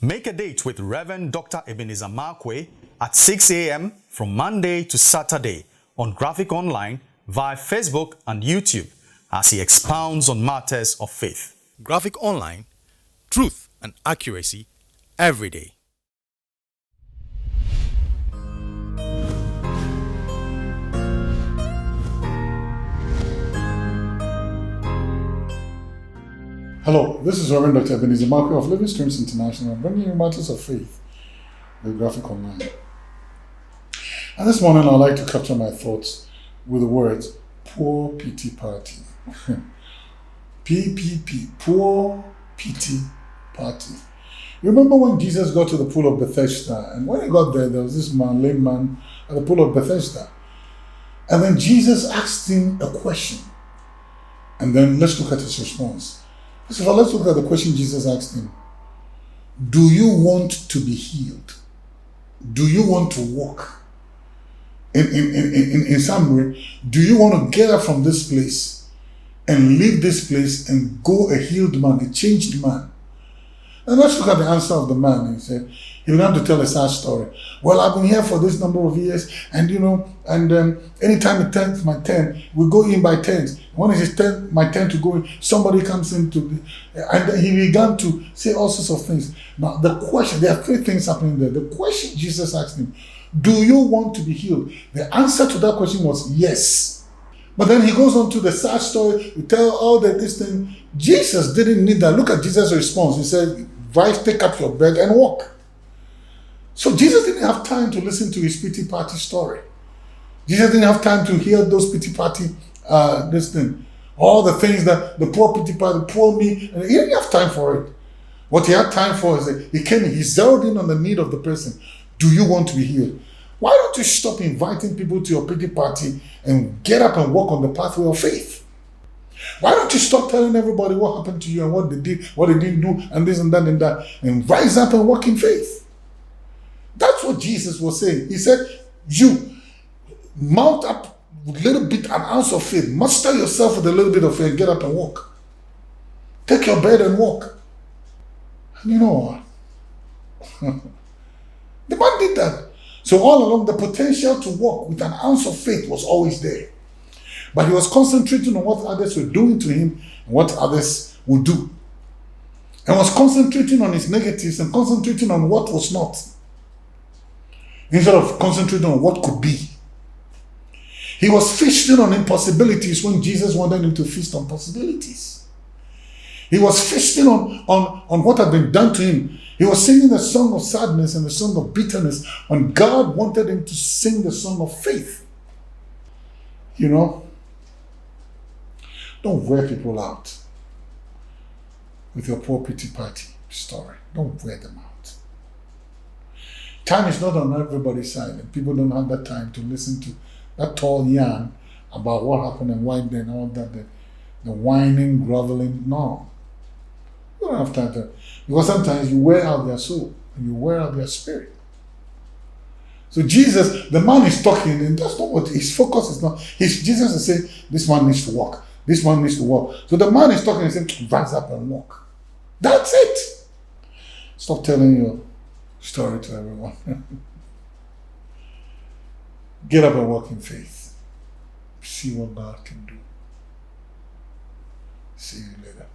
Make a date with Reverend Dr. Ebenezer Markwei at 6 a.m. from Monday to Saturday on Graphic Online via Facebook and YouTube as he expounds on matters of faith. Graphic Online, truth and accuracy every day. Hello, this is Reverend Dr. Ebenezer Markwei of Living Streams International, bringing you matters of faith with Graphic Online. And this morning I'd like to capture my thoughts with the words, poor pity party. PPP, poor pity party. You remember when Jesus got to the pool of Bethesda, and when he got there, there was this man, lame man, at the pool of Bethesda. And then Jesus asked him a question. And then let's look at his response. First of all, let's look at the question Jesus asked him. Do you want to be healed? Do you want to walk? In summary, do you want to get up from this place and leave this place and go a healed man, a changed man? And let's look at the answer of the man. He said, he began to tell a sad story. Well, I've been here for this number of years, and anytime it turns my turn, we go in by turns. When it is my turn to go in, somebody comes in and then he began to say all sorts of things. Now, the question, there are three things happening there. The question Jesus asked him, do you want to be healed? The answer to that question was yes. But then he goes on to the sad story, to tell all that this thing. Jesus didn't need that. Look at Jesus' response. He said, rise, take up your bed and walk. So Jesus didn't have time to listen to his pity party story. Jesus didn't have time to hear those pity party, all the things that the poor pity party, poor me, and he didn't have time for it. What he had time for is that he came in, he zeroed in on the need of the person. Do you want to be healed? Why don't you stop inviting people to your pity party and get up and walk on the pathway of faith? Why don't you stop telling everybody what happened to you and what they did, what they didn't do, and this and that, and rise up and walk in faith? That's what Jesus was saying. He said, you mount up with a little bit, an ounce of faith. Muster yourself with a little bit of faith. Get up and walk. Take your bed and walk. And you know what? The man did that. So all along, the potential to walk with an ounce of faith was always there. But he was concentrating on what others were doing to him and what others would do. And was concentrating on his negatives and concentrating on what was not, instead of concentrating on what could be. He was feasting on impossibilities when Jesus wanted him to feast on possibilities. He was feasting on what had been done to him. He was singing the song of sadness and the song of bitterness when God wanted him to sing the song of faith. You know, don't wear people out with your poor pity party story. Don't wear them out. Time is not on everybody's side, and people don't have that time to listen to that tall yarn about what happened and why then all that, the whining, groveling. No. You don't have time to, because sometimes you wear out their soul and you wear out their spirit. So Jesus, the man is talking, and that's not what his focus is not. Jesus is saying, this man needs to walk. This man needs to walk. So the man is talking and saying, rise up and walk. That's it. Stop telling your story to everyone. Get up and walk in faith. See what God can do. See you later.